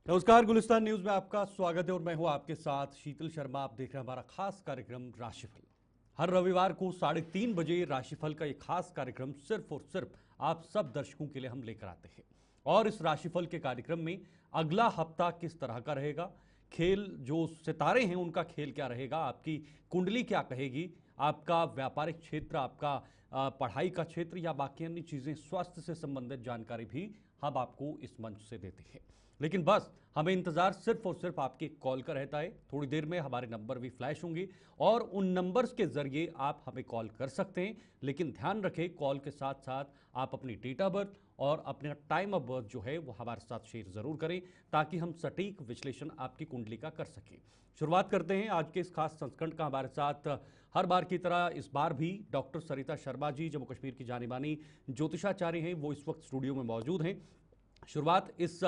नमस्कार, गुलिस्तान न्यूज में आपका स्वागत है और मैं हूं आपके साथ शीतल शर्मा। आप देख रहे हैं हमारा खास कार्यक्रम राशिफल। हर रविवार को 3:30 बजे राशिफल का एक खास कार्यक्रम सिर्फ और सिर्फ आप सब दर्शकों के लिए हम लेकर आते हैं। और इस राशिफल के कार्यक्रम में अगला हफ्ता किस तरह का रहेगा, खेल जो सितारे हैं उनका खेल क्या रहेगा, आपकी कुंडली क्या कहेगी, आपका व्यापारिक क्षेत्र, आपका पढ़ाई का क्षेत्र या बाकी अन्य चीजें, स्वास्थ्य से संबंधित जानकारी भी हम आपको इस मंच से देते हैं। लेकिन बस हमें इंतजार सिर्फ और सिर्फ आपके कॉल का रहता है। थोड़ी देर में हमारे नंबर भी फ्लैश होंगे और उन नंबर्स के जरिए आप हमें कॉल कर सकते हैं। लेकिन ध्यान रखें, कॉल के साथ साथ आप अपनी डेट ऑफ बर्थ और अपना टाइम ऑफ बर्थ जो है वो हमारे साथ शेयर जरूर करें, ताकि हम सटीक विश्लेषण आपकी कुंडली का कर सकें। शुरुआत करते हैं आज के इस खास संस्करण का। हमारे साथ हर बार की तरह इस बार भी डॉक्टर सरिता शर्मा जी, जम्मू कश्मीर की जानी मानी ज्योतिषाचार्य हैं, वो इस वक्त स्टूडियो में मौजूद हैं। शुरुआत इस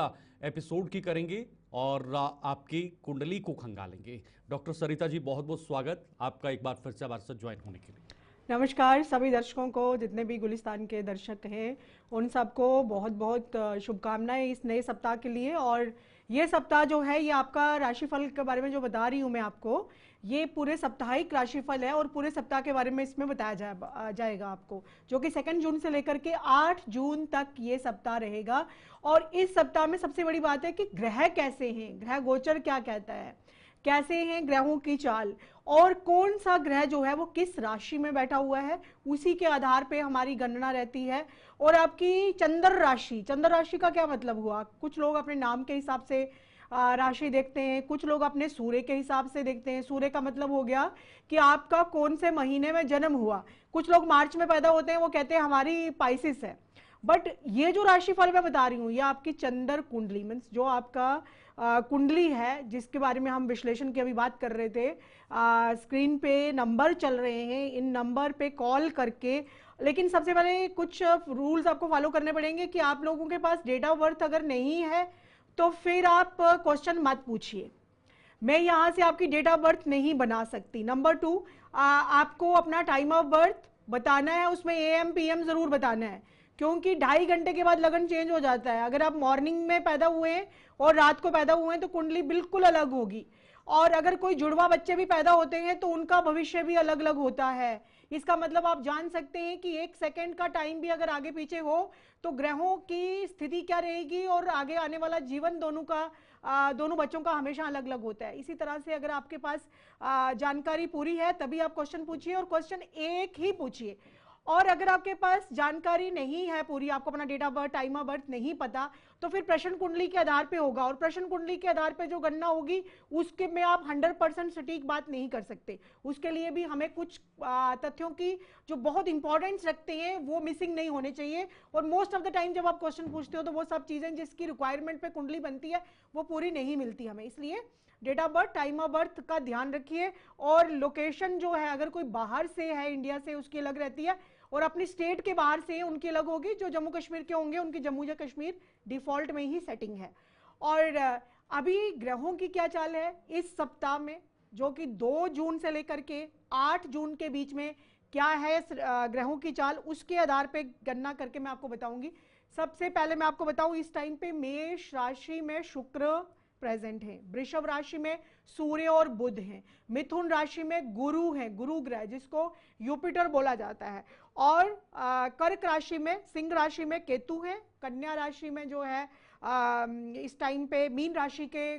एपिसोड की करेंगे और आपकी कुंडली को खंगालेंगे। डॉक्टर सरिता जी, बहुत बहुत स्वागत आपका एक बार फिर से हमारे साथ ज्वाइन होने के लिए। नमस्कार सभी दर्शकों को, जितने भी गुलिस्तान के दर्शक हैं उन सबको बहुत बहुत शुभकामनाएं इस नए सप्ताह के लिए। और ये सप्ताह जो है, ये आपका राशिफल के बारे में जो बता रही हूँ मैं आपको, ये पूरे साप्ताहिक राशिफल है और पूरे सप्ताह के बारे में इसमें बताया जाएगा आपको, जो कि 2 जून से लेकर के 8 जून तक ये सप्ताह रहेगा। और इस सप्ताह में सबसे बड़ी बात है कि ग्रह कैसे हैं, ग्रह गोचर क्या कहता है, कैसे हैं ग्रहों की चाल, और कौन सा ग्रह जो है वो किस राशि में बैठा हुआ है, उसी के आधार पे हमारी गणना रहती है। और आपकी चंद्र राशि का क्या मतलब हुआ, कुछ लोग अपने नाम के हिसाब से राशि देखते हैं, कुछ लोग अपने सूर्य के हिसाब से देखते हैं। सूर्य का मतलब हो गया कि आपका कौन से महीने में जन्म हुआ। कुछ लोग मार्च में पैदा होते हैं, वो कहते हैं हमारी पाइसिस है। बट ये जो राशिफल मैं बता रही हूँ, ये आपकी चंद्र कुंडली मीन्स जो आपका कुंडली है, जिसके बारे में हम विश्लेषण की अभी बात कर रहे थे। स्क्रीन पे नंबर चल रहे हैं, इन नंबर पे कॉल करके। लेकिन सबसे पहले कुछ रूल्स आपको फॉलो करने पड़ेंगे कि आप लोगों के पास डेट ऑफ बर्थ अगर नहीं है तो फिर आप क्वेश्चन मत पूछिए, मैं यहां से आपकी डेट ऑफ बर्थ नहीं बना सकती। नंबर 2, आपको अपना टाइम ऑफ बर्थ बताना है, उसमें AM PM जरूर बताना है, क्योंकि 2.5 घंटे के बाद लगन चेंज हो जाता है। अगर आप मॉर्निंग में पैदा हुए हैं और रात को पैदा हुए हैं तो कुंडली बिल्कुल अलग होगी। और अगर कोई जुड़वा बच्चे भी पैदा होते हैं तो उनका भविष्य भी अलग अलग होता है। इसका मतलब आप जान सकते हैं कि 1 सेकंड का टाइम भी अगर आगे पीछे हो तो ग्रहों की स्थिति क्या रहेगी और आगे आने वाला जीवन दोनों बच्चों का हमेशा अलग अलग होता है। इसी तरह से अगर आपके पास जानकारी पूरी है तभी आप क्वेश्चन पूछिए, और क्वेश्चन एक ही पूछिए। और अगर आपके पास जानकारी नहीं है पूरी, आपको अपना date of birth, time of birth नहीं पता, तो फिर प्रश्न कुंडली के आधार पे होगा, और प्रश्न कुंडली के आधार पे जो गणना होगी उसके में आप 100% सटीक बात नहीं कर सकते। उसके लिए भी हमें कुछ तथ्यों की जो बहुत इंपॉर्टेंस रखते हैं वो मिसिंग नहीं होने चाहिए। और मोस्ट ऑफ द टाइम जब आप क्वेश्चन पूछते हो तो वो सब चीजें जिसकी रिक्वायरमेंट पे कुंडली बनती है वो पूरी नहीं मिलती हमें। इसलिए date of birth, time of birth का ध्यान रखिए। और लोकेशन जो है, अगर कोई बाहर से है इंडिया से, उसकी अलग रहती है, और अपनी स्टेट के बाहर से उनकी अलग होगी। जो जम्मू कश्मीर के होंगे उनकी जम्मू या कश्मीर डिफॉल्ट में ही सेटिंग है। और अभी ग्रहों की क्या चाल है इस सप्ताह में, जो कि 2 जून से लेकर के 8 जून के बीच में क्या है ग्रहों की चाल, उसके आधार पे गणना करके मैं आपको बताऊंगी। सबसे पहले मैं आपको बताऊं, इस टाइम पे मेष राशि में शुक्र प्रेजेंट है, वृषभ राशि में सूर्य और बुध हैं, मिथुन राशि में गुरु है, गुरु ग्रह जिसको युपिटर बोला जाता है, और कर्क राशि में, सिंह राशि में केतु है, कन्या राशि में जो है इस टाइम पे मीन राशि के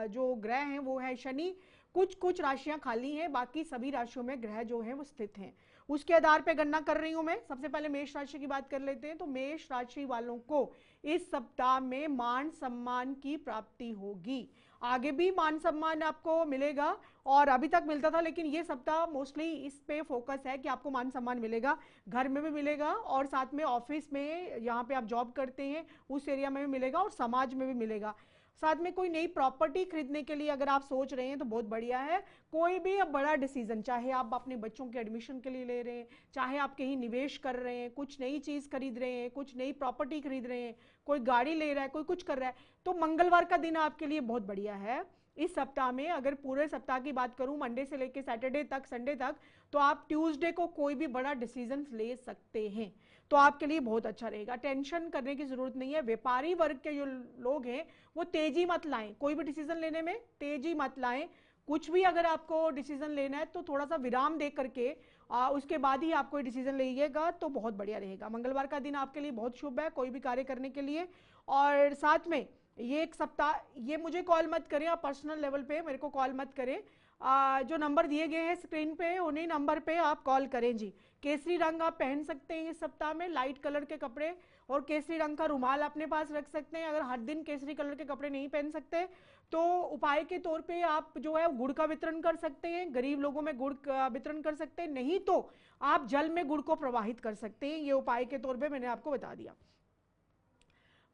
जो ग्रह हैं वो है शनि। कुछ कुछ राशियां खाली हैं, बाकी सभी राशियों में ग्रह जो हैं वो स्थित हैं। उसके आधार पे गणना कर रही हूं मैं। सबसे पहले मेष राशि की बात कर लेते हैं। तो मेष राशि वालों को इस सप्ताह में मान सम्मान की प्राप्ति होगी। आगे भी मान सम्मान आपको मिलेगा, और अभी तक मिलता था, लेकिन ये सप्ताह मोस्टली इस पे फोकस है कि आपको मान सम्मान मिलेगा। घर में भी मिलेगा और साथ में ऑफिस में, यहाँ पे आप जॉब करते हैं उस एरिया में भी मिलेगा, और समाज में भी मिलेगा। साथ में कोई नई प्रॉपर्टी खरीदने के लिए अगर आप सोच रहे हैं तो बहुत बढ़िया है। कोई भी अब बड़ा डिसीजन, चाहे आप अपने बच्चों के एडमिशन के लिए ले रहे हैं, चाहे आप कहीं निवेश कर रहे हैं, कुछ नई चीज खरीद रहे हैं, कुछ नई प्रॉपर्टी खरीद रहे हैं, कोई गाड़ी ले रहा है, कोई कुछ कर रहा है, तो मंगलवार का दिन आपके लिए बहुत बढ़िया है। इस सप्ताह में अगर पूरे सप्ताह की बात करूं, मंडे से लेकर सैटरडे तक, संडे तक, तो आप ट्यूसडे को कोई भी बड़ा डिसीजन ले सकते हैं। तो आपके लिए बहुत अच्छा रहेगा। टेंशन करने की जरूरत नहीं है। व्यापारी वर्ग के जो लोग हैं वो तेजी मत लाएं, कोई भी डिसीजन लेने में तेजी मत लाएं। कुछ भी अगर आपको डिसीजन लेना है तो थोड़ा सा विराम दे करके उसके बाद ही आप कोई डिसीजन लीजिएगा तो बहुत बढ़िया रहेगा। मंगलवार का दिन आपके लिए बहुत शुभ है कोई भी कार्य करने के लिए। और साथ में ये एक सप्ताह, ये मुझे कॉल मत करें, आप पर्सनल लेवल पे मेरे को कॉल मत करें। जो नंबर दिए गए हैं स्क्रीन पे उन्हीं नंबर पे आप कॉल करें जी। केसरी रंग आप पहन सकते हैं इस सप्ताह में, लाइट कलर के कपड़े, और केसरी रंग का रुमाल अपने पास रख सकते हैं। अगर हर दिन केसरी कलर के कपड़े नहीं पहन सकते तो उपाय के तौर पे आप जो है गुड़ का वितरण कर सकते हैं, गरीब लोगों में गुड़ का वितरण कर सकते हैं, नहीं तो आप जल में गुड़ को प्रवाहित कर सकते हैं। ये उपाय के तौर पे मैंने आपको बता दिया।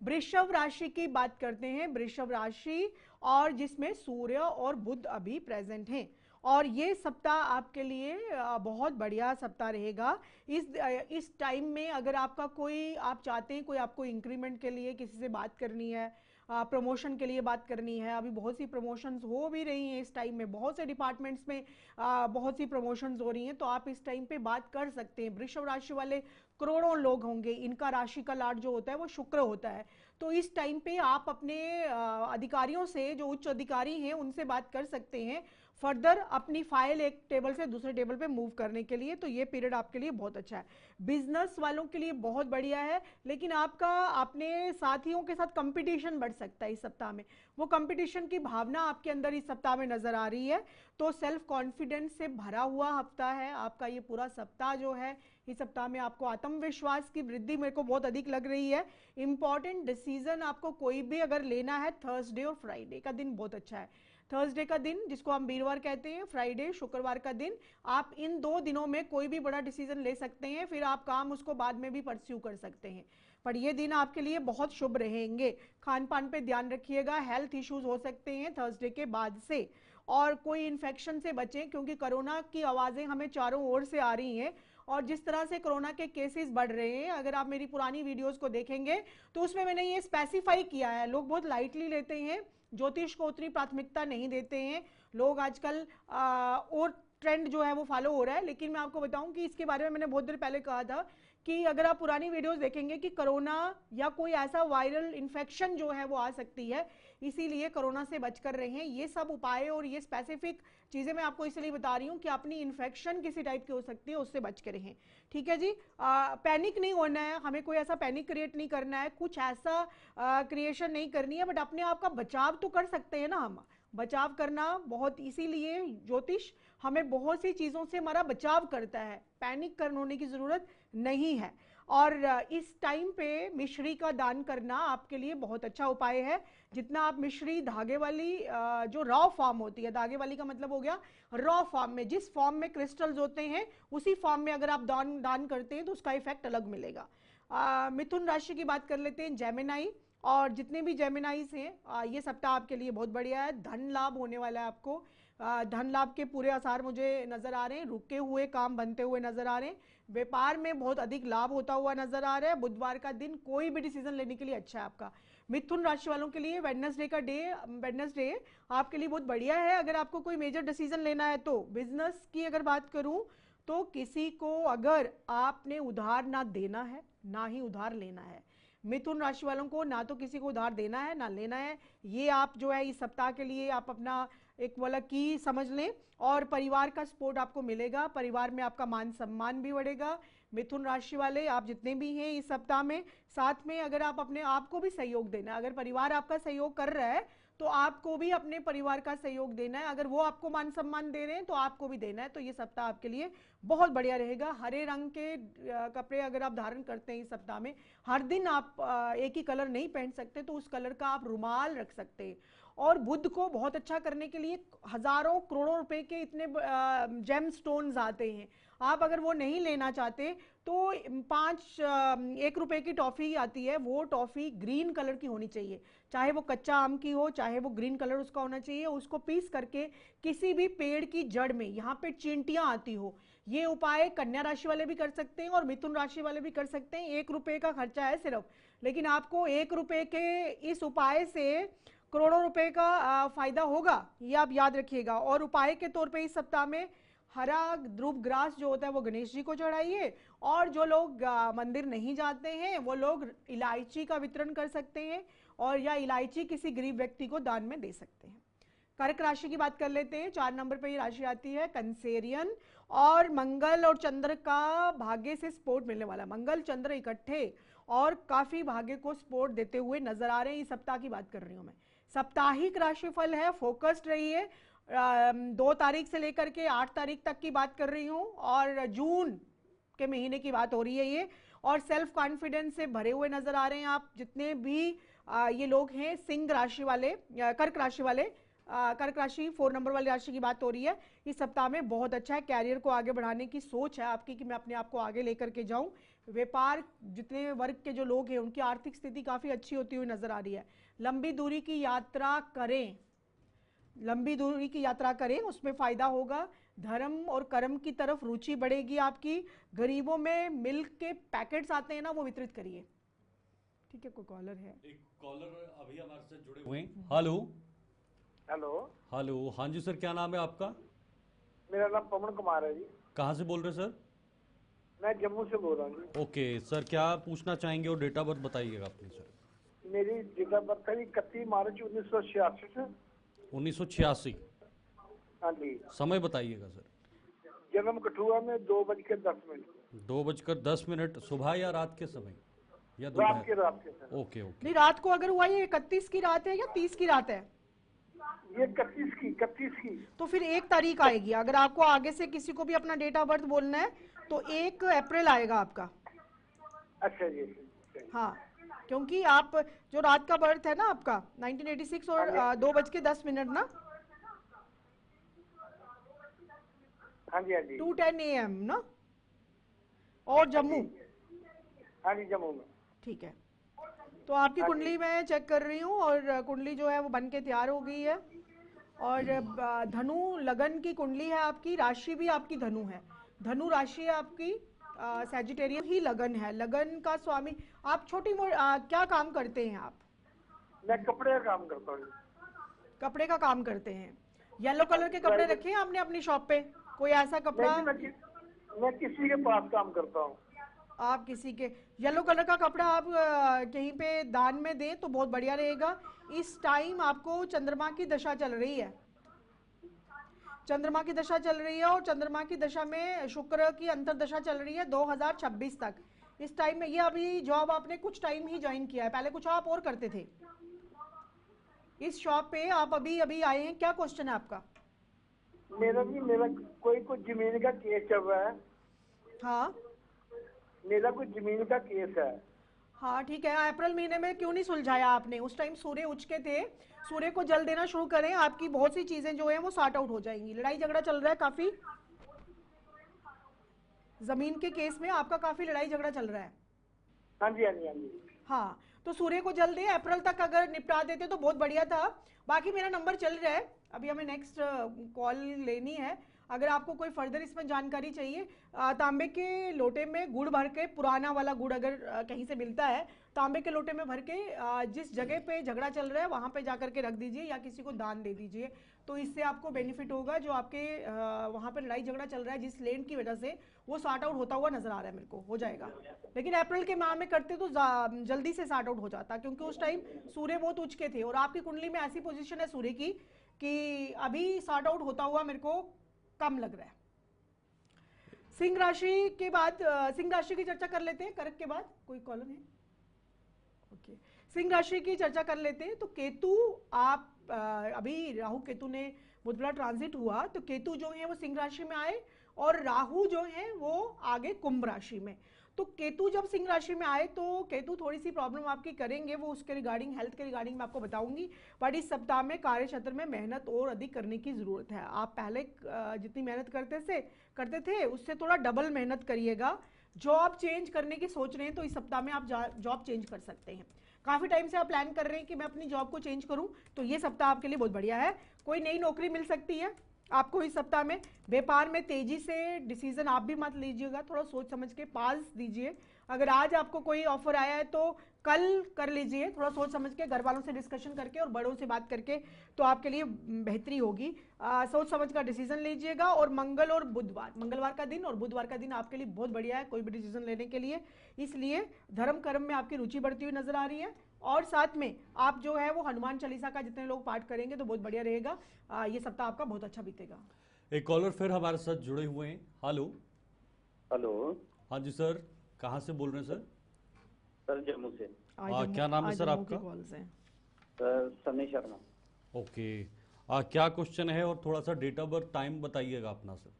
वृषभ राशि की बात करते हैं। वृषभ राशि और जिसमें सूर्य और बुध अभी प्रेजेंट हैं, और ये सप्ताह आपके लिए बहुत बढ़िया सप्ताह रहेगा। इस टाइम में अगर आपका कोई, आप चाहते हैं कोई आपको इंक्रीमेंट के लिए किसी से बात करनी है, प्रमोशन के लिए बात करनी है, अभी बहुत सी प्रमोशंस हो भी रही हैं इस टाइम में, बहुत से डिपार्टमेंट्स में बहुत सी प्रमोशंस हो रही हैं, तो आप इस टाइम पे बात कर सकते हैं। वृषभ राशि वाले करोड़ों लोग होंगे, इनका राशि का लार्ड जो होता है वो शुक्र होता है, तो इस टाइम पे आप अपने अधिकारियों से, जो उच्च अधिकारी हैं उनसे बात कर सकते हैं फर्दर अपनी फाइल एक टेबल से दूसरे टेबल पे मूव करने के लिए। तो ये पीरियड आपके लिए बहुत अच्छा है। बिजनेस वालों के लिए बहुत बढ़िया है, लेकिन आपका अपने साथियों के साथ कंपटीशन बढ़ सकता है इस सप्ताह में, वो कंपटीशन की भावना आपके अंदर इस सप्ताह में नजर आ रही है। तो सेल्फ कॉन्फिडेंस से भरा हुआ हफ्ता है आपका ये पूरा सप्ताह जो है। इस सप्ताह में आपको आत्मविश्वास की वृद्धि मेरे को बहुत अधिक लग रही है। इंपॉर्टेंट डिसीजन आपको कोई भी अगर लेना है, थर्सडे और फ्राइडे का दिन बहुत अच्छा है। थर्सडे का दिन जिसको हम वीरवार कहते हैं, फ्राइडे शुक्रवार का दिन, आप इन 2 दिनों में कोई भी बड़ा डिसीजन ले सकते हैं, फिर आप काम उसको बाद में भी परस्यू कर सकते हैं। पर ये दिन आपके लिए बहुत शुभ रहेंगे। खान पान पे ध्यान रखिएगा, हेल्थ इश्यूज हो सकते हैं थर्सडे के बाद से, और कोई इन्फेक्शन से बचें क्योंकि कोरोना की आवाज़ें हमें चारों ओर से आ रही हैं, और जिस तरह से कोरोना के केसेस बढ़ रहे हैं, अगर आप मेरी पुरानी वीडियोस को देखेंगे तो उसमें मैंने ये स्पेसिफाई किया है। लोग बहुत लाइटली लेते हैं, ज्योतिष को उतनी प्राथमिकता नहीं देते हैं लोग आजकल, और ट्रेंड जो है वो फॉलो हो रहा है। लेकिन मैं आपको बताऊं कि इसके बारे में मैंने बहुत देर पहले कहा था कि अगर आप पुरानी वीडियोस देखेंगे कि कोरोना या कोई ऐसा वायरल इन्फेक्शन जो है वो आ सकती है, इसीलिए कोरोना से बचकर रहें। ये सब उपाय और ये स्पेसिफिक चीजें मैं आपको इसलिए बता रही हूँ कि अपनी इन्फेक्शन किसी टाइप की हो सकती है, उससे बच के रहें। ठीक है जी। पैनिक नहीं होना है, हमें कोई ऐसा पैनिक क्रिएट नहीं करना है, कुछ ऐसा क्रिएशन नहीं करनी है, बट अपने आप का बचाव तो कर सकते हैं ना हम। बचाव करना बहुत, इसीलिए ज्योतिष हमें बहुत सी चीजों से हमारा बचाव करता है, पैनिक करने की जरूरत नहीं है। और इस टाइम पे मिश्री का दान करना आपके लिए बहुत अच्छा उपाय है। जितना आप मिश्री धागे वाली, जो रॉ फॉर्म होती है, धागे वाली का मतलब हो गया रॉ फॉर्म में, जिस फॉर्म में क्रिस्टल्स होते हैं उसी फॉर्म में अगर आप दान करते हैं तो उसका इफेक्ट अलग मिलेगा। मिथुन राशि की बात कर लेते हैं, जेमिनाई, और जितने भी जेमिनाइज हैं ये सप्ताह आपके लिए बहुत बढ़िया है। धन लाभ होने वाला है आपको, धन लाभ के पूरे आसार मुझे नजर आ रहे हैं, रुके हुए काम बनते हुए नजर आ रहे हैं, व्यापार में बहुत अधिक लाभ होता हुआ नजर आ रहा है। बुधवार का दिन कोई भी डिसीजन लेने के लिए अच्छा है आपका। मिथुन राशि वालों के लिए वेडनेसडे का डे, वेडनेसडे आपके लिए बहुत बढ़िया है अगर आपको कोई मेजर डिसीजन लेना है तो। बिजनेस की अगर बात करूं तो किसी को अगर आपने उधार ना देना है ना ही उधार लेना है, मिथुन राशि वालों को ना तो किसी को उधार देना है ना लेना है, ये आप जो है इस सप्ताह के लिए आप अपना एक वाला की समझ लें। और परिवार का सपोर्ट आपको मिलेगा, परिवार में आपका मान सम्मान भी बढ़ेगा। मिथुन राशि वाले आप जितने भी हैं इस सप्ताह में, साथ में अगर आप अपने आप को भी सहयोग देना, अगर परिवार आपका सहयोग कर रहा है तो आपको भी अपने परिवार का सहयोग देना है, अगर वो आपको मान सम्मान दे रहे हैं तो आपको भी देना है। तो ये सप्ताह आपके लिए बहुत बढ़िया रहेगा। हरे रंग के कपड़े अगर आप धारण करते हैं इस सप्ताह में, हर दिन आप एक ही कलर नहीं पहन सकते तो उस कलर का आप रुमाल रख सकते हैं। और बुध को बहुत अच्छा करने के लिए हजारों करोड़ों रुपए के इतने जेम स्टोन्स आते हैं, आप अगर वो नहीं लेना चाहते तो 1 रुपए की टॉफी आती है, वो टॉफी ग्रीन कलर की होनी चाहिए, चाहे वो कच्चा आम की हो चाहे वो ग्रीन कलर उसका होना चाहिए। उसको पीस करके किसी भी पेड़ की जड़ में, यहाँ पे चींटियां आती हो, ये उपाय कन्या राशि वाले भी कर सकते हैं और मिथुन राशि वाले भी कर सकते हैं। 1 रुपए का खर्चा है सिर्फ, लेकिन आपको 1 रुपए के इस उपाय से करोड़ों रुपए का फायदा होगा, ये आप याद रखिएगा। और उपाय के तौर पे इस सप्ताह में हरा ध्रुव ग्रास जो होता है वो गणेश जी को चढ़ाइए, और जो लोग मंदिर नहीं जाते हैं वो लोग इलायची का वितरण कर सकते हैं और या इलायची किसी गरीब व्यक्ति को दान में दे सकते हैं। कर्क राशि की बात कर लेते हैं। 4 नंबर पर ये राशि आती है कंसेरियन, और मंगल और चंद्र का भाग्य से सपोर्ट मिलने वाला। मंगल चंद्र इकट्ठे और काफी भाग्य को सपोर्ट देते हुए नजर आ रहे हैं। इस सप्ताह की बात कर रही हूं मैं। साप्ताहिक राशिफल है, फोकस्ड रहिए। 2 तारीख से लेकर के 8 तारीख तक की बात कर रही हूँ और जून के महीने की बात हो रही है ये। और सेल्फ कॉन्फिडेंस से भरे हुए नजर आ रहे हैं आप जितने भी ये लोग हैं सिंह राशि वाले, कर्क राशि वाले। कर्क राशि 4 नंबर वाली राशि की बात हो रही है। इस सप्ताह में बहुत अच्छा है, कैरियर को आगे बढ़ाने की सोच है आपकी कि मैं अपने आप को आगे लेकर के जाऊं। व्यापार जितने वर्ग के जो लोग हैं उनकी आर्थिक स्थिति काफी अच्छी होती हुई नजर आ रही है। लंबी दूरी की यात्रा करें, लंबी दूरी की यात्रा करें, उसमें फायदा होगा। धर्म और कर्म की तरफ रुचि बढ़ेगी आपकी। गरीबों में मिल्क के पैकेट्स आते हैं ना, वो वितरित करिए। ठीक है, कोई कॉलर है? एक कॉलर अभी हमारे साथ जुड़े हुए हैं। Hello hello. हेलो, हाँ जी सर, क्या नाम है आपका? मेरा नाम पवन कुमार है जी। कहाँ से बोल रहे हैं सर? मैं जम्मू से बोल रहा हूँ जी। ओके सर, क्या पूछना चाहेंगे और डेट ऑफ बर्थ बताइएगा अपनी सर। मेरी डेट ऑफ बर्थ है 31 मार्च 1986। 1986। हाँ जी। समय बताइएगा सर। जन्म कठुआ में 2:10। 2:10, सुबह या रात के समय या रात के दोपहर? सर। Okay okay. नहीं, रात को अगर हुआ ये 31 की रात है या 30 की रात है? ये 31 की। तो फिर 1 तारीख आएगी। अगर आपको आगे से किसी को भी अपना डेट ऑफ बर्थ बोलना है तो 1 अप्रैल आएगा आपका। अच्छा जी। हाँ, क्योंकि आप जो रात का बर्थ है ना आपका 1986 और 2:10 ना, हाँ जी हाँ जी। 2:10 AM ना, और जम्मू। हाँ जी, जम्मू में। ठीक है, तो आपकी कुंडली मैं चेक कर रही हूँ और कुंडली जो है वो बन के तैयार हो गई है। और धनु लगन की कुंडली है आपकी, राशि भी आपकी धनु है। धनु राशि है आपकी, सैजिटेरियस ही लगन है। लगन का स्वामी आप क्या काम करते हैं आप? मैं कपड़े का काम करता हूँ। कपड़े का काम करते हैं। येलो कलर के कपड़े रखे हैं आपने अपनी शॉप पे? कोई ऐसा कपड़ा? मैं किसी के पास काम करता हूँ। आप किसी के येलो कलर का कपड़ा आप कहीं पे दान में दें तो बहुत बढ़िया रहेगा। इस टाइम आपको चंद्रमा की दशा चल रही है। चंद्रमा की दशा चल रही है और चंद्रमा की दशा में शुक्र की अंतर्दशा चल रही है 2026 तक। इस टाइम में ये अभी जॉब आपने कुछ टाइम ही ज्वाइन किया है, पहले कुछ आप और करते थे। इस शॉप पे आप अभी अभी आए हैं। क्या क्वेश्चन है आपका? मेरा कोई जमीन का केस चल रहा है। हाँ, मेरा कोई जमीन का केस है। हाँ ठीक है। अप्रैल महीने में क्यों नहीं सुलझाया आपने? उस टाइम सूर्य उच्च के थे। सूर्य को जल देना शुरू करें, आपकी बहुत सी चीजें जो है वो सॉर्ट आउट हो जाएंगी। लड़ाई झगड़ा चल रहा है काफी, जमीन के केस में आपका काफी लड़ाई झगड़ा चल रहा है। हाँ जी हाँ जी हाँ जी। हाँ, तो सूर्य को जल दे, अप्रैल तक अगर निपटा देते तो बहुत बढ़िया था। बाकी मेरा नंबर चल रहा है, अभी हमें नेक्स्ट कॉल लेनी है। अगर आपको कोई फर्दर इसमें जानकारी चाहिए, तांबे के लोटे में गुड़ भर के, पुराना वाला गुड़ अगर कहीं से मिलता है, तांबे के लोटे में भर के जिस जगह पे झगड़ा चल रहा है वहां पे जाकर के रख दीजिए या किसी को दान दे दीजिए। तो इससे आपको बेनिफिट होगा। जो आपके वहां पे लड़ाई झगड़ा चल रहा है जिस लैंड की वजह से, वो सॉर्ट आउट होता हुआ नजर आ रहा है मेरे को, हो जाएगा। लेकिन अप्रैल के माह में करते तो जल्दी से सॉर्ट आउट हो जाता, क्योंकि उस टाइम सूर्य बहुत उच्च के थे और आपकी कुंडली में ऐसी पोजीशन है सूर्य की कि अभी सॉर्ट आउट होता हुआ मेरे को कम लग रहा है। सिंह राशि के बाद सिंह राशि की चर्चा कर लेते हैं। कर्क के बाद कोई कॉलम है? ओके, सिंह राशि की चर्चा कर लेते हैं। तो केतु, आप अभी राहु केतु ने बहुत बड़ा ट्रांजिट हुआ, तो केतु जो है वो सिंह राशि में आए और राहु जो है वो आगे कुंभ राशि में। तो केतु जब सिंह राशि में आए तो केतु थोड़ी सी प्रॉब्लम आपकी करेंगे, वो उसके रिगार्डिंग, हेल्थ के रिगार्डिंग मैं आपको बताऊंगी। बट इस सप्ताह में कार्य क्षेत्र में मेहनत और अधिक करने की जरूरत है। आप पहले जितनी मेहनत करते थे उससे थोड़ा डबल मेहनत करिएगा। जॉब चेंज करने की सोच रहे हैं तो इस सप्ताह में आप जॉब चेंज कर सकते हैं। काफी टाइम से आप प्लान कर रहे हैं कि मैं अपनी जॉब को चेंज करूं, तो ये सप्ताह आपके लिए बहुत बढ़िया है। कोई नई नौकरी मिल सकती है आपको इस सप्ताह में। व्यापार में तेजी से डिसीजन आप भी मत लीजिएगा, थोड़ा सोच समझ के पास दीजिए। अगर आज आपको कोई ऑफर आया है तो कल कर लीजिए, थोड़ा सोच समझ के, घर वालों से डिस्कशन करके और बड़ों से बात करके, तो आपके लिए बेहतरी होगी। सोच समझ का डिसीजन लीजिएगा। और मंगल और बुधवार, मंगलवार का दिन और बुधवार का दिन आपके लिए बहुत बढ़िया है कोई भी डिसीजन लेने के लिए, इसलिए धर्म कर्म में आपकी रुचि बढ़ती हुई नजर आ रही है। और साथ में आप जो है वो हनुमान चालीसा का जितने लोग पाठ करेंगे तो बहुत बढ़िया रहेगा। ये सप्ताह आपका बहुत अच्छा बीतेगा। एक कॉलर फिर हमारे साथ जुड़े हुए हैं। हेलो। हेलो। हाँ जी सर, कहाँ से बोल रहे हैं सर? सर जम्मू से। क्या नाम है सर आपका? सर सनी शर्मा। ओके। क्या क्वेश्चन है और थोड़ा सा डेट ऑफ बर्थ टाइम बताइएगा अपना सर।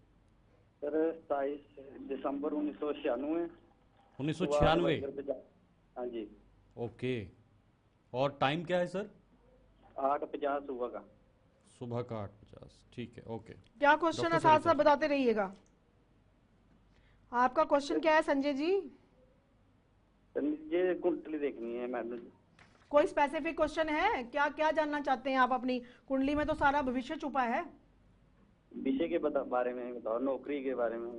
सर 27 दिसंबर 1996। 1996? हाँ जी। ओके। और टाइम क्या है सर? 8:50 सुबह का। सुबह का 8:50, ठीक है। ओके। क्या क्वेश्चन है, साथ साथ बताते रहिएगा। आपका क्वेश्चन क्या है संजय जी? सर ये कुंडली देखनी है मैडम जी। कोई स्पेसिफिक क्वेश्चन है क्या? क्या जानना चाहते हैं आप? अपनी कुंडली में तो सारा भविष्य छुपा है। विषय के बारे में बताओ, नौकरी के बारे में।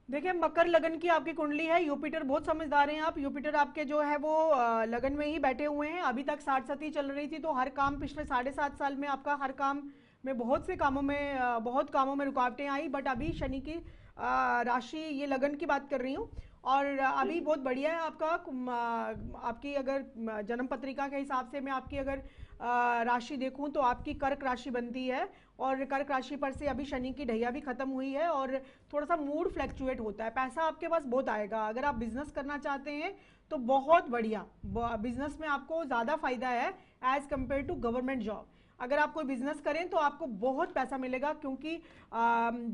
देखिए, मकर लगन की आपकी कुंडली है। यूपिटर बहुत समझदार हैं आप। यूपिटर आपके जो है वो लगन में ही बैठे हुए हैं। अभी तक 60 चल रही थी, तो हर काम पिछले 7.5 साल में आपका हर काम में बहुत से कामों में बहुत कामों में रुकावटें आई। बट अभी शनि की राशि, ये लगन की बात कर रही हूँ, और अभी बहुत बढ़िया है आपका। आपकी अगर जन्म पत्रिका के हिसाब से मैं आपकी अगर राशि देखूं तो आपकी कर्क राशि बनती है, और कर्क राशि पर से अभी शनि की ढैया भी खत्म हुई है, और थोड़ा सा मूड फ्लैक्चुएट होता है। पैसा आपके पास बहुत आएगा। अगर आप बिजनेस करना चाहते हैं तो बहुत बढ़िया, बिजनेस में आपको ज़्यादा फायदा है as compare to government job. अगर आप कोई बिजनेस करें तो आपको बहुत पैसा मिलेगा, क्योंकि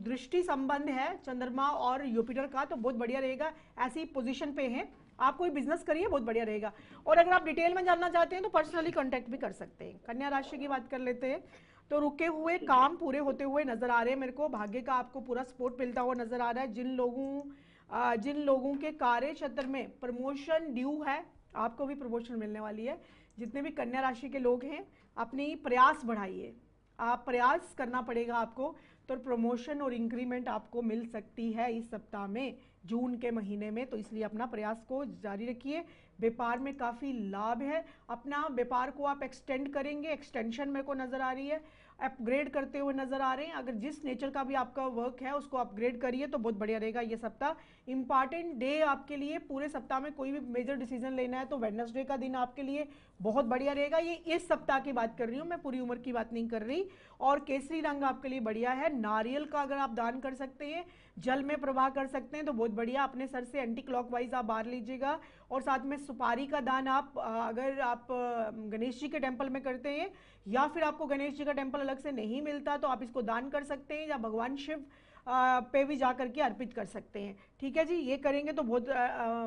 दृष्टि संबंध है चंद्रमा और युपिटर का, तो बहुत बढ़िया रहेगा। ऐसी पोजीशन पे हैं आप, कोई बिजनेस करिए, बहुत बढ़िया रहेगा। और अगर आप डिटेल में जानना चाहते हैं तो पर्सनली कांटेक्ट भी कर सकते हैं। कन्या राशि की बात कर लेते हैं, तो रुके हुए काम पूरे होते हुए नजर आ रहे हैं मेरे को। भाग्य का आपको पूरा सपोर्ट मिलता हुआ नजर आ रहा है। जिन लोगों के कार्य क्षेत्र में प्रमोशन ड्यू है, आपको भी प्रमोशन मिलने वाली है। जितने भी कन्या राशि के लोग हैं, अपनी प्रयास बढ़ाइए। आप प्रयास करना पड़ेगा आपको, तो प्रमोशन और इंक्रीमेंट आपको मिल सकती है इस सप्ताह में, जून के महीने में। तो इसलिए अपना प्रयास को जारी रखिए। व्यापार में काफ़ी लाभ है। अपना व्यापार को आप एक्सटेंड करेंगे, एक्सटेंशन मेरे को नज़र आ रही है, अपग्रेड करते हुए नजर आ रहे हैं। अगर जिस नेचर का भी आपका वर्क है उसको अपग्रेड करिए तो बहुत बढ़िया रहेगा ये सप्ताह। इंपॉर्टेंट डे आपके लिए पूरे सप्ताह में, कोई भी मेजर डिसीजन लेना है तो वेडनेसडे का दिन आपके लिए बहुत बढ़िया रहेगा। ये इस सप्ताह की बात कर रही हूँ मैं, पूरी उम्र की बात नहीं कर रही। और केसरी रंग आपके लिए बढ़िया है। नारियल का अगर आप दान कर सकते हैं, जल में प्रवाह कर सकते हैं तो बहुत बढ़िया। अपने सर से एंटी क्लॉकवाइज आप बाहर लीजिएगा। और साथ में सुपारी का दान आप अगर आप गणेश जी के टेम्पल में करते हैं, या फिर आपको गणेश जी का टेम्पल अलग से नहीं मिलता, तो आप इसको दान कर सकते हैं, या भगवान शिव पे भी जा करके अर्पित कर सकते हैं। ठीक है जी, ये करेंगे तो बहुत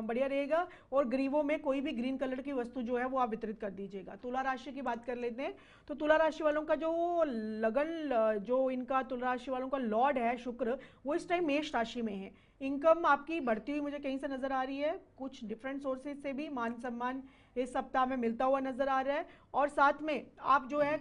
बढ़िया रहेगा। और गरीबों में कोई भी ग्रीन कलर की वस्तु जो है वो आप वितरित कर दीजिएगा। तुला राशि की बात कर लेते हैं, तो तुला राशि वालों का जो लगन, जो इनका तुला राशि वालों का लॉर्ड है शुक्र, वो इस टाइम मेष राशि में है। इनकम आपकी बढ़ती हुई मुझे कहीं से नजर आ रही है, कुछ डिफरेंट सोर्सेज से भी मान सम्मान इस सप्ताह में मिलता हुआ नजर आ रहा है। और साथ में आप जो है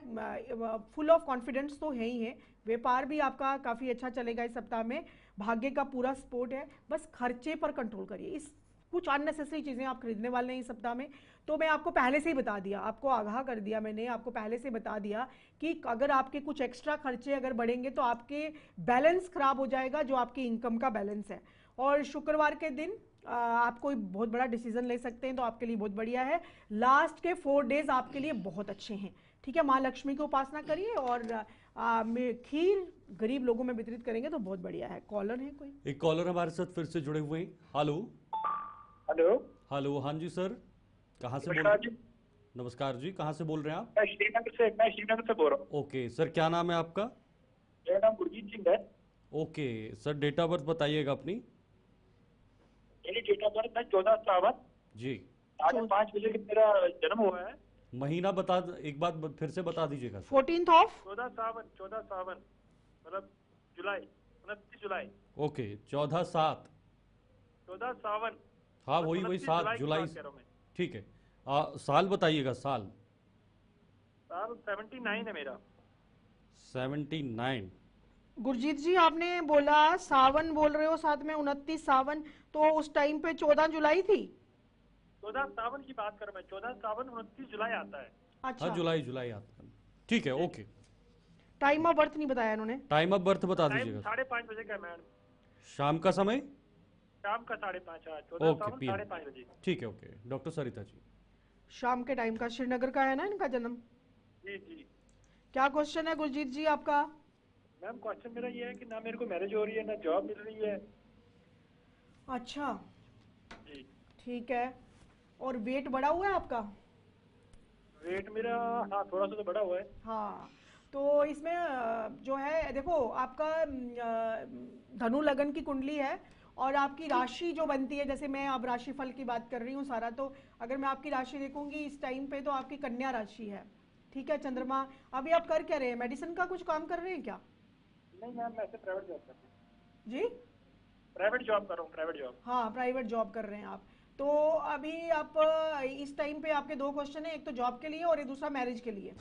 फुल ऑफ कॉन्फिडेंस तो है ही है। व्यापार भी आपका काफ़ी अच्छा चलेगा इस सप्ताह में। भाग्य का पूरा सपोर्ट है। बस खर्चे पर कंट्रोल करिए। इस कुछ अननेसेसरी चीज़ें आप खरीदने वाले हैं इस सप्ताह में, तो मैं आपको पहले से ही बता दिया, आपको आगाह कर दिया मैंने, आपको पहले से बता दिया कि अगर आपके कुछ एक्स्ट्रा खर्चे अगर बढ़ेंगे तो आपके बैलेंस खराब हो जाएगा, जो आपकी इनकम का बैलेंस है। और शुक्रवार के दिन आप कोई बहुत बड़ा डिसीजन ले सकते हैं, तो आपके लिए बहुत बढ़िया है। लास्ट के 4 डेज आपके लिए बहुत अच्छे हैं। ठीक है, माँ लक्ष्मी की उपासना करिए और खीर गरीब लोगों में वितरित करेंगे तो बहुत बढ़िया है। कॉलर है कोई? एक कॉलर हमारे साथ फिर से जुड़े हुए हैं। हेलो। हेलो। हेलो, हाँ जी सर, कहाँ से बोल नमस्कार रहे हैं? नमस्कार जी, कहाँ से बोल रहे हैं आप? मैं श्रीनगर से बोल रहा हूँ। ओके सर, क्या नाम है आपका? मेरा नाम गुरजीत सिंह है। Okay sir, date of birth बताइएगा अपनी। मेरी डेट ऑफ बर्थ है 14/7 जी। 5:30 बजे मेरा जन्म हुआ है। महीना बता, एक बार फिर से बता दीजिएगा सर। 14 ऑफ 14/7 मतलब जुलाई, 29 जुलाई। ओके, 14/7। 14/7। हाँ वही 7 जुलाई। ठीक है, साल बताइएगा। साल 79 है मेरा। 79। गुरजीत जी, आपने बोला सावन बोल रहे हो, साथ में 29 सावन, तो उस टाइम पे 14 जुलाई थी। 14 सावन की बात करूं मैं, 14 सावन 29 जुलाई आता है। अच्छा, हाँ, जुलाई जुलाई आता है। ठीक है, ओके। टाइम ऑफ बर्थ नहीं बताया इन्होंने। टाइम ऑफ बर्थ बता टाइम दीजिएगा। 5:30 बजे का है मैडम, शाम का समय? शाम का 5:30। 14 ओके, सावन PM। 5:30 बजे। ठीक है, ओके। डॉक्टर सरिता जी। शाम के टाइम का, श्रीनगर का है ना इनका जन्म? जी जी क्या क्वेश्चन है गुरजीत जी आपका? मैम, क्वेश्चन मेरा ये है कि ना मेरे को मैरिज हो रही है, ना जॉब मिल रही है। अच्छा, जी। ठीक है। और वेट बढ़ा हुआ है आपका? वेट मेरा, हाँ, थोड़ा सा तो बढ़ा हुआ है। हाँ, तो इसमें जो है देखो, आपका धनु लगन की कुंडली है और आपकी राशि जो बनती है, जैसे मैं अब राशिफल की बात कर रही हूँ सारा, तो अगर मैं आपकी राशि देखूंगी इस टाइम पे तो आपकी कन्या राशि है। ठीक है चंद्रमा, अभी आप कर क्या रहे हैं? मेडिसिन का कुछ काम कर रहे हैं क्या? नहीं मैम, मैं ऐसे प्राइवेट जॉब कर रहा हूँ। जी, प्राइवेट जॉब कर रहा हूँ, प्राइवेट जॉब। हाँ, प्राइवेट जॉब कर रहे हैं आप। तो अभी आप इस टाइम पे आपके दो क्वेश्चन है, एक तो जॉब के लिए और एक दूसरा मैरिज के लिए।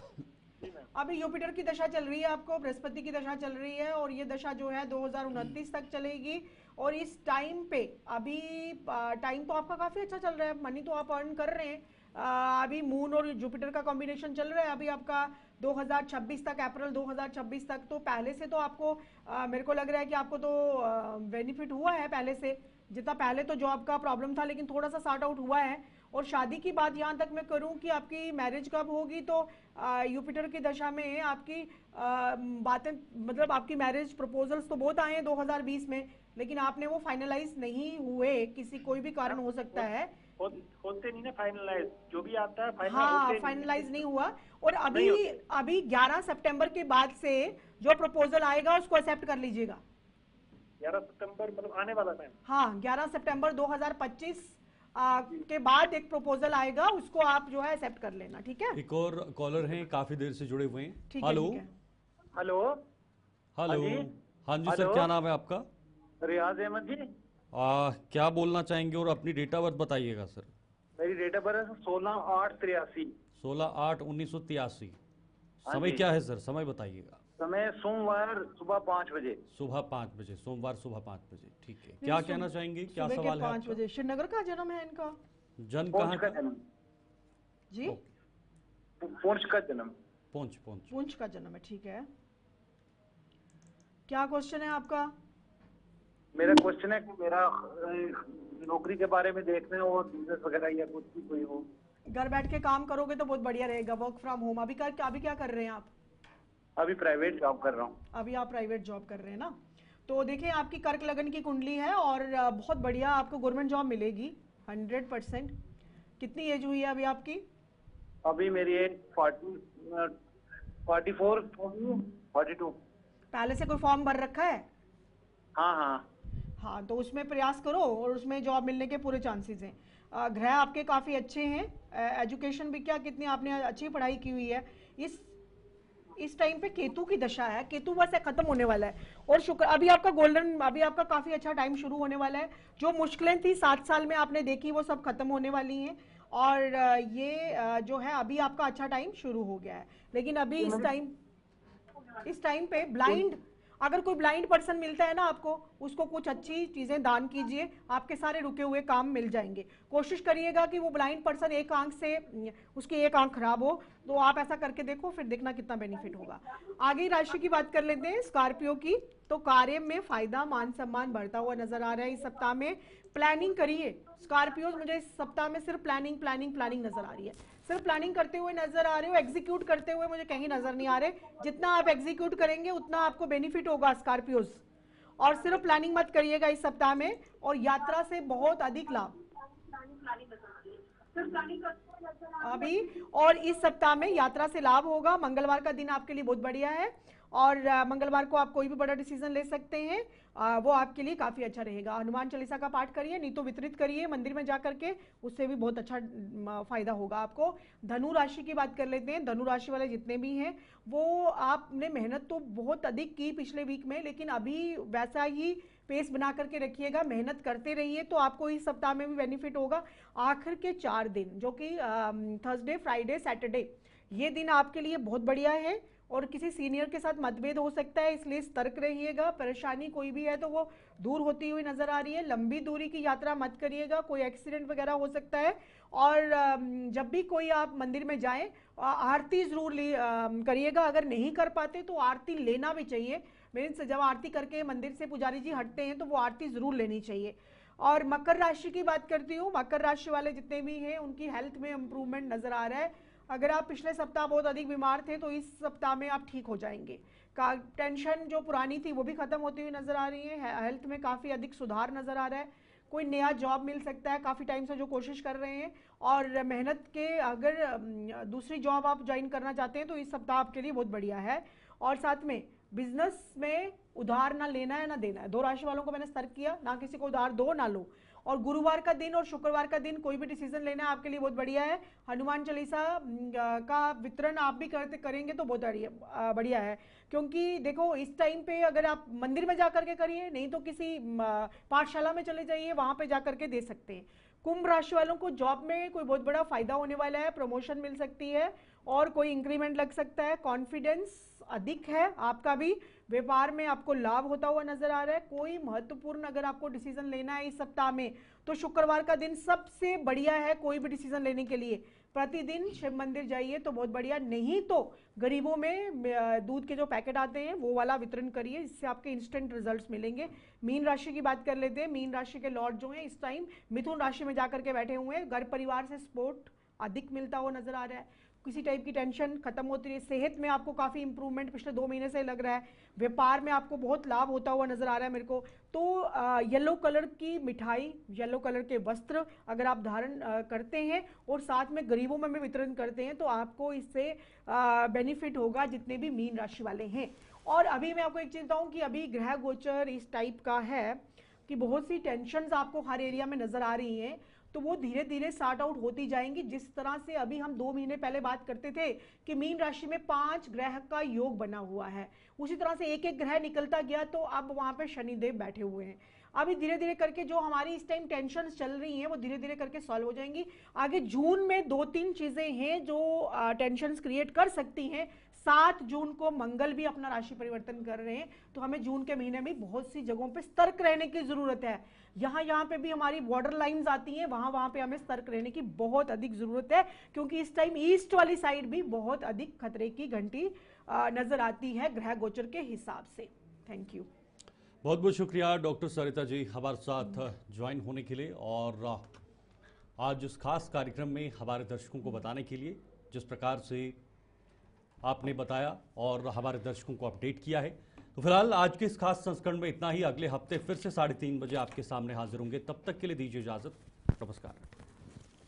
जी मैम। अभी युपिटर की दशा चल रही है आपको, बृहस्पति की दशा चल रही है और ये दशा जो है 2029 तक चलेगी। और इस टाइम पे अभी टाइम तो आपका काफी अच्छा चल रहा है, मनी तो आप अर्न कर रहे हैं। अभी मून और जुपिटर का कॉम्बिनेशन चल रहा है अभी आपका 2026 तक, अप्रैल 2026 तक। तो पहले से तो आपको मेरे को लग रहा है कि आपको तो बेनिफिट हुआ है पहले से, जितना पहले तो जॉब का प्रॉब्लम था लेकिन थोड़ा सा सॉर्ट आउट हुआ है। और शादी की बात यहाँ तक मैं करूँ कि आपकी मैरिज कब होगी, तो युपिटर की दशा में आपकी बातें, मतलब आपकी मैरिज प्रपोजल्स तो बहुत आए हैं 2020 में, लेकिन आपने वो फाइनलाइज नहीं हुए, किसी कोई भी कारण हो सकता है। होते नहीं ना फाइनलाइज, जो भी आता है फाइनल हाँ, होते नहीं। फाइनलाइज नहीं हुआ। और नहीं अभी होते। अभी 11 सितंबर के बाद से जो प्रपोजल आएगा उसको एक्सेप्ट कर लीजिएगा। 11 सितंबर मतलब आने वाला टाइम। हाँ, 11 सितंबर 2025 के बाद एक प्रपोजल आएगा, उसको आप जो है एक्सेप्ट कर लेना। ठीक है, एक और कॉलर हैं, काफी देर से जुड़े हुए हैं। ठीक है, हेलो। ठीक है। Hello, hello. हाँ जी। हाँ जी सर, हेलो। क्या नाम है आपका? रियाज अहमद जी। क्या बोलना चाहेंगे और अपनी डेट ऑफ बर्थ बताइएगा सर। मेरी डेट ऑफ बर्थ 16/8/83। 16/8/1983। हाँ समय जी। क्या है सर, समय बताइएगा। समय सोमवार सुबह 5 बजे। सुबह 5 बजे, सोमवार सुबह 5 बजे। ठीक है, क्या कहना चाहेंगे, क्या सुबह के सवाल है 5 आपका? बजे श्रीनगर का जन्म है इनका? जन्म पुंछ कहाँ का का? जन्म। जी, पुंछ का जन्म। पुंछ पुंछ। पुंछ का जन्म है। ठीक है, क्या क्वेश्चन है आपका? मेरा क्वेश्चन है कि मेरा नौकरी के बारे में देखना है और बिजनेस वगैरह या कुछ भी कोई हो। घर बैठ के काम करोगे तो बहुत बढ़िया रहेगा, वर्क फ्रॉम होम। अभी क्या कर रहे हैं आप? अभी प्राइवेट जॉब कर रहा हूँ। अभी आप प्राइवेट जॉब कर रहे हैं ना? तो देखिए, आपकी कर्क लगन की कुंडली है और बहुत बढ़िया आपको गवर्नमेंट जॉब मिलेगी 100%। कितनी एज हुई है अभी आपकी? अभी मेरी एज 44 42। पहले से कोई फॉर्म भर रखा है? हाँ हाँ। हाँ, तो उसमें प्रयास करो और उसमें जॉब मिलने के पूरे चांसेस हैं। ग्रह आपके काफ़ी अच्छे हैं। एजुकेशन भी क्या, कितनी आपने अच्छी पढ़ाई की हुई है। इस टाइम पे केतु की दशा है, केतु वैसे खत्म होने वाला है। और शुक्र, अभी आपका काफ़ी अच्छा टाइम शुरू होने वाला है। जो मुश्किलें थी 7 साल में आपने देखी, वो सब खत्म होने वाली हैं। और ये जो है अभी आपका अच्छा टाइम शुरू हो गया है। लेकिन अभी इस टाइम पे ब्लाइंड, अगर कोई ब्लाइंड पर्सन मिलता है ना आपको, उसको कुछ अच्छी चीजें दान कीजिए, आपके सारे रुके हुए काम मिल जाएंगे। कोशिश करिएगा कि वो ब्लाइंड पर्सन एक आंख से, उसकी एक आंख खराब हो, तो आप ऐसा करके देखो, फिर देखना कितना बेनिफिट होगा। आगे राशि की बात कर लेते हैं, स्कॉर्पियो की। तो कार्य में फायदा, मान सम्मान बढ़ता हुआ नजर आ रहा है इस सप्ताह में। प्लानिंग करिए स्कॉर्पियोज, मुझे इस सप्ताह में सिर्फ प्लानिंग प्लानिंग प्लानिंग नजर आ रही है। सिर्फ प्लानिंग करते हुए नजर आ रहे हो, एग्जीक्यूट करते हुए मुझे कहीं नजर नहीं आ रहे। जितना आप एग्जीक्यूट करेंगे उतना आपको बेनिफिट होगा स्कॉर्पियोज। और सिर्फ प्लानिंग मत करिएगा इस सप्ताह में, और यात्रा से बहुत अधिक लाभ अभी। और इस सप्ताह में यात्रा से लाभ होगा। मंगलवार का दिन आपके लिए बहुत बढ़िया है और मंगलवार को आप कोई भी बड़ा डिसीजन ले सकते हैं, वो आपके लिए काफी अच्छा रहेगा। हनुमान चालीसा का पाठ करिए, नहीं तो वितरित करिए मंदिर में जाकर के, उससे भी बहुत अच्छा फायदा होगा आपको। धनु राशि की बात कर लेते हैं। धनु राशि वाले जितने भी हैं, वो आपने मेहनत तो बहुत अधिक की पिछले वीक में, लेकिन अभी वैसा ही पेस बना करके रखिएगा, मेहनत करते रहिए, तो आपको इस सप्ताह में भी बेनिफिट होगा। आखिर के 4 दिन, जो कि थर्सडे, फ्राइडे, सैटरडे, ये दिन आपके लिए बहुत बढ़िया है। और किसी सीनियर के साथ मतभेद हो सकता है, इसलिए सतर्क रहिएगा। परेशानी कोई भी है तो वो दूर होती हुई नजर आ रही है। लंबी दूरी की यात्रा मत करिएगा, कोई एक्सीडेंट वगैरह हो सकता है। और जब भी कोई आप मंदिर में जाएं, आरती जरूर करिएगा। अगर नहीं कर पाते तो आरती लेना भी चाहिए। मीन्स जब आरती करके मंदिर से पुजारी जी हटते हैं तो वो आरती जरूर लेनी चाहिए। और मकर राशि की बात करती हूँ, मकर राशि वाले जितने भी हैं उनकी हेल्थ में इंप्रूवमेंट नजर आ रहा है। अगर आप पिछले सप्ताह बहुत अधिक बीमार थे तो इस सप्ताह में आप ठीक हो जाएंगे। टेंशन जो पुरानी थी वो भी खत्म होती हुई नजर आ रही है। हेल्थ में काफी अधिक सुधार नजर आ रहा है। कोई नया जॉब मिल सकता है, काफी टाइम से जो कोशिश कर रहे हैं और मेहनत के, अगर दूसरी जॉब आप ज्वाइन करना चाहते हैं तो इस सप्ताह आपके लिए बहुत बढ़िया है। और साथ में बिजनेस में उधार ना लेना है ना देना है। 2 राशि वालों को मैंने सतर्क किया, ना किसी को उधार दो ना लो। और गुरुवार का दिन और शुक्रवार का दिन कोई भी डिसीजन लेना है आपके लिए बहुत बढ़िया है। हनुमान चालीसा का वितरण आप भी करेंगे तो बहुत बढ़िया है। क्योंकि देखो इस टाइम पे अगर आप मंदिर में जाकर के करिए, नहीं तो किसी पाठशाला में चले जाइए, वहां पे जाकर के दे सकते हैं। कुंभ राशि वालों को जॉब में कोई बहुत बड़ा फायदा होने वाला है, प्रमोशन मिल सकती है और कोई इंक्रीमेंट लग सकता है। कॉन्फिडेंस अधिक है आपका भी, व्यापार में आपको लाभ होता हुआ नजर आ रहा है। कोई महत्वपूर्ण अगर आपको डिसीजन लेना है इस सप्ताह में तो शुक्रवार का दिन सबसे बढ़िया है कोई भी डिसीजन लेने के लिए। प्रतिदिन शिव मंदिर जाइए तो बहुत बढ़िया, नहीं तो गरीबों में दूध के जो पैकेट आते हैं वो वाला वितरण करिए, इससे आपके इंस्टेंट रिजल्ट्स मिलेंगे। मीन राशि की बात कर लेते हैं। मीन राशि के लॉर्ड जो हैं इस टाइम मिथुन राशि में जाकर के बैठे हुए हैं। घर परिवार से सपोर्ट अधिक मिलता हुआ नजर आ रहा है। किसी टाइप की टेंशन खत्म होती है। सेहत में आपको काफी इंप्रूवमेंट पिछले 2 महीने से लग रहा है। व्यापार में आपको बहुत लाभ होता हुआ नजर आ रहा है मेरे को। तो येलो कलर की मिठाई, येलो कलर के वस्त्र अगर आप धारण करते हैं और साथ में गरीबों में भी वितरण करते हैं तो आपको इससे बेनिफिट होगा, जितने भी मीन राशि वाले हैं। और अभी मैं आपको एक चीज बताऊं कि अभी ग्रह गोचर इस टाइप का है कि बहुत सी टेंशन्स आपको हर एरिया में नजर आ रही हैं, तो वो धीरे धीरे सॉर्ट आउट होती जाएंगी। जिस तरह से अभी हम 2 महीने पहले बात करते थे कि मीन राशि में 5 ग्रह का योग बना हुआ है, उसी तरह से एक एक ग्रह निकलता गया तो अब वहां पे शनिदेव बैठे हुए हैं। अभी धीरे धीरे करके जो हमारी इस टाइम टेंशन चल रही हैं वो धीरे धीरे करके सॉल्व हो जाएंगी। आगे जून में 2-3 चीजें हैं जो टेंशन क्रिएट कर सकती हैं। 7 जून को मंगल भी अपना राशि परिवर्तन कर रहे हैं, तो हमें जून के महीने में बहुत सी जगहों पे सतर्क रहने की जरूरत है। यहाँ पे भी हमारी बॉर्डर लाइंस आती हैं, वहां पे हमें सतर्क रहने की बहुत अधिक जरूरत है, क्योंकि इस टाइम ईस्ट वाली साइड भी बहुत अधिक खतरे की घंटी नजर आती है ग्रह गोचर के हिसाब से। Thank you. बहुत बहुत शुक्रिया डॉक्टर सरिता जी हमारे साथ ज्वाइन होने के लिए और आज इस खास कार्यक्रम में हमारे दर्शकों को बताने के लिए जिस प्रकार से आपने बताया और हमारे दर्शकों को अपडेट किया है। तो फिलहाल आज के इस खास संस्करण में इतना ही। अगले हफ्ते फिर से 3:30 बजे आपके सामने हाजिर होंगे। तब तक के लिए दीजिए इजाजत। नमस्कार।